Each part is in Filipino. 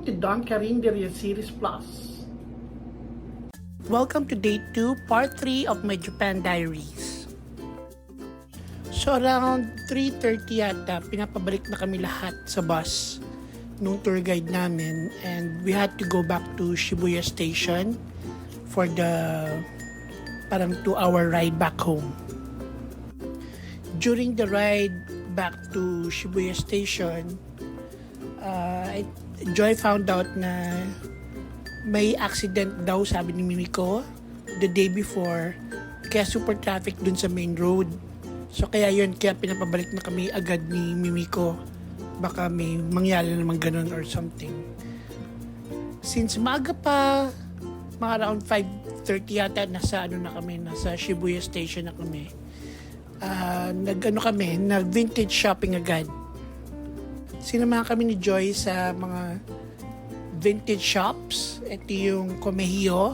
to Don Carinderia Series Plus. Welcome to day 2, part 3 of my Japan diaries. So around 3:30 yata, pinapabalik na kami lahat sa bus nung tour guide namin, and we had to go back to Shibuya Station for the parang 2-hour ride back home. During the ride back to Shibuya Station, Joy found out na may accident daw, sabi ni Mimiko, the day before, kaya super traffic dun sa main road. So kaya pinapabalik na kami agad ni Mimiko. Baka may mangyari naman ganun or something. Since maaga pa, mga around 5:30 yata, nasa Shibuya Station na kami. Nag-vintage shopping agad. Sinamahan kami ni Joy sa mga vintage shops. Ito yung Komehiyo,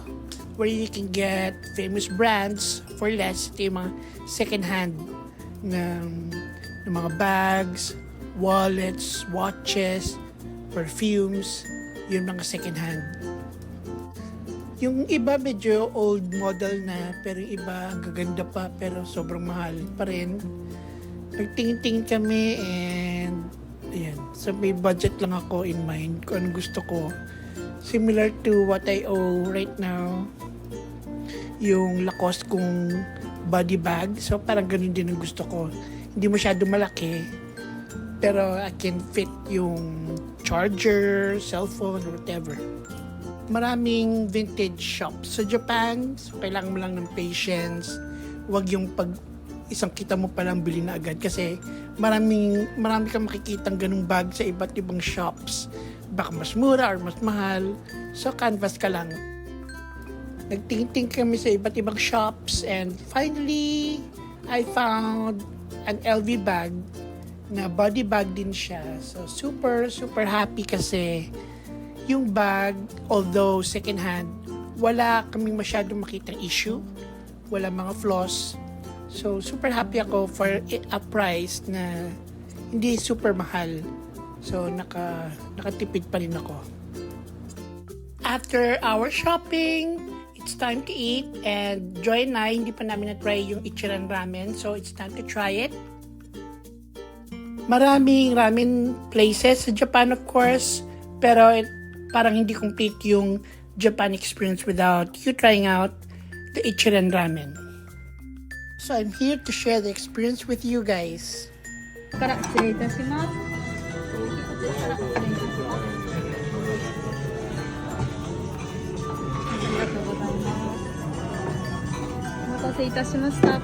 where you can get famous brands for less. Ito yung mga second hand ng mga bags, wallets, watches, perfumes. Yun mga second hand. Yung iba medyo old model na, pero yung iba ang gaganda pa pero sobrang mahal pa rin. Nagtingin-tingin kami and ayan. So may budget lang ako in mind kung anong gusto ko. Similar to what I owe right now, yung Lacoste kong body bag. So parang ganun din ang gusto ko. Hindi masyado malaki, pero I can fit yung charger, cellphone, or whatever. Maraming vintage shops sa Japan, so kailangan mo lang ng patience. Huwag yung pag isang kita mo palang bili na agad, kasi marami kang makikitang ganung bag sa iba't ibang shops. Baka mas mura or mas mahal. So canvas ka lang. Nagtingin kami sa iba't ibang shops, and finally I found an LV bag na body bag din siya. So super happy kasi yung bag, although second hand, wala kaming masyadong makitang issue, wala mga flaws. So super happy ako for a price na hindi super mahal. So nakatipid pa rin ako. After our shopping, it's time to eat, and Joy and I, hindi pa namin na-try yung Ichiran ramen, so it's time to try it. Maraming ramen places sa Japan, of course, pero parang hindi complete yung Japan experience without you trying out the Ichiran ramen. So I'm here to share the experience with you guys. から失礼いたします。ありがとうございます。お待たせいたしました。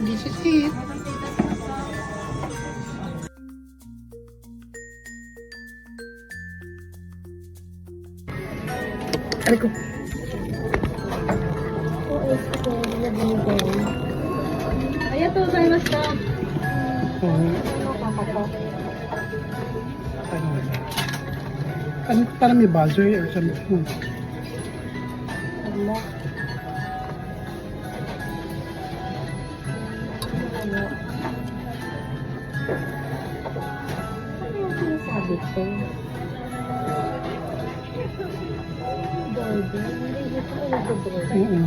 This is it. お待たせいたしました。 Aray ko.ありがとうございました。 Parang may buzzer or something. Wala. Ano yung sinasabi ko? Doorbell? Hindi ito ko nag-doorbell.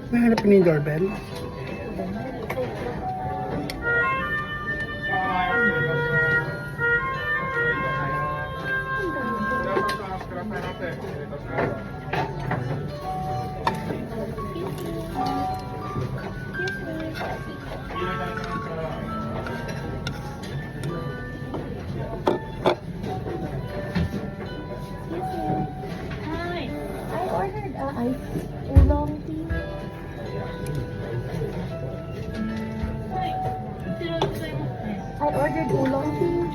Nahanap niyo yung doorbell? Oolong tea. I ordered oolong tea.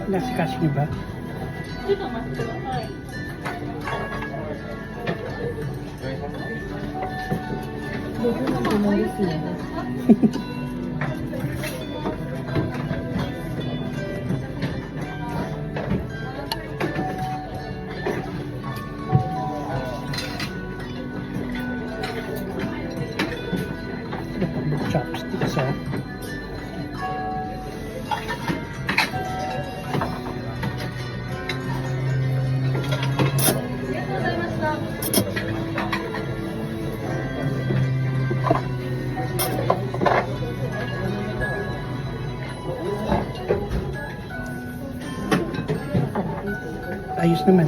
Last cash niyo ba? Chopsticks, ah. Ayos naman.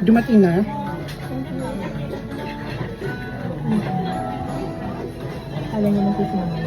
Dumating na. Alam niyo na si Mama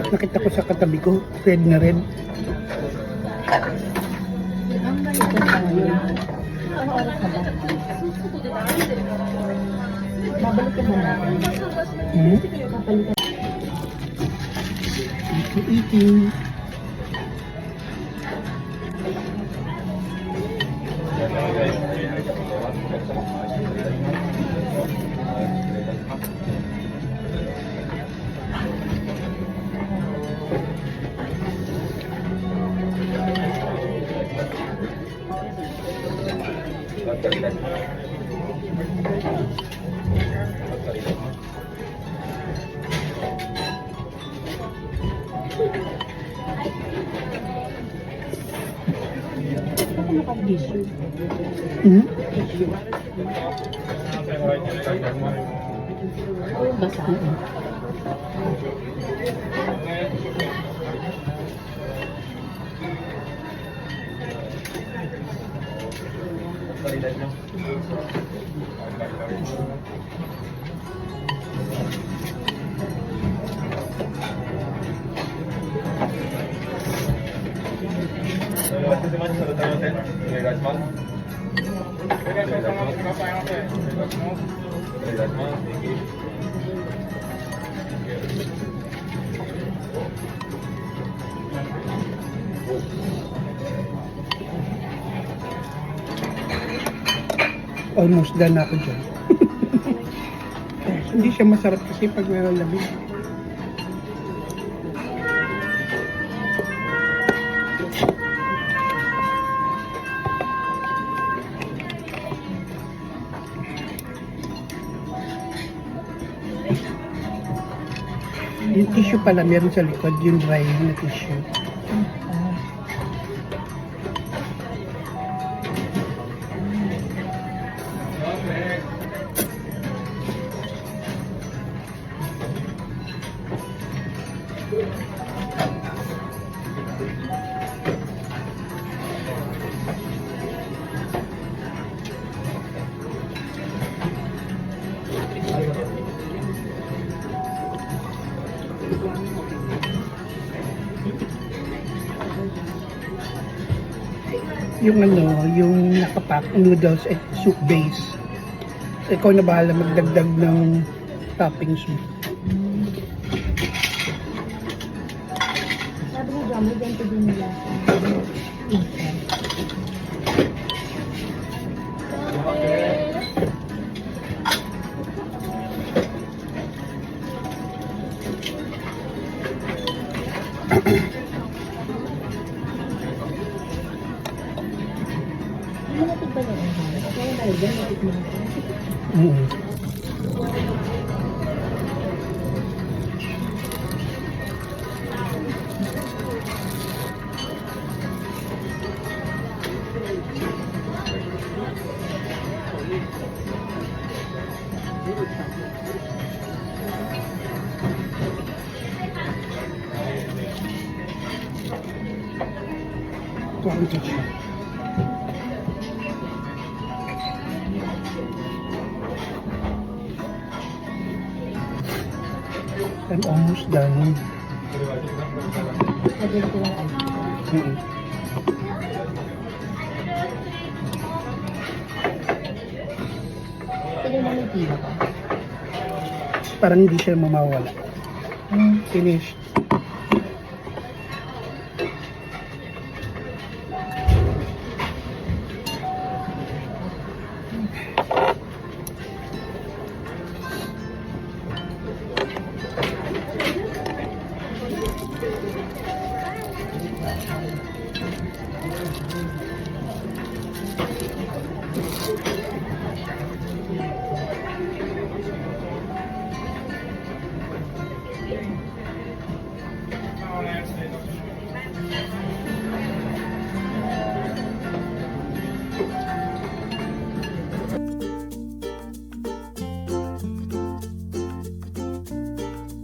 Nakita ko sa katabi ko, red na red. Babalik ka na. Babalik ka. Eating. Basa. Almost done na ako dyan. Hindi siya masarap kasi pag meron labig. Yung tissue pala meron sa likod, yung dry na tissue. yung yung nakapack noodles at soup base. So, ikaw na bahala magdagdag ng toppings mo. Sabi ko, gamit ganito din nila. Malapit ba na yun? Kaya tayo dyan, malapit mo. Ito ang siya. I'm almost done. Lagyan ko lang ay. Tignan mo yung tira ko. Parang hindi siya mamawala. Finished.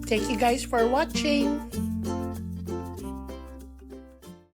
Thank you guys for watching.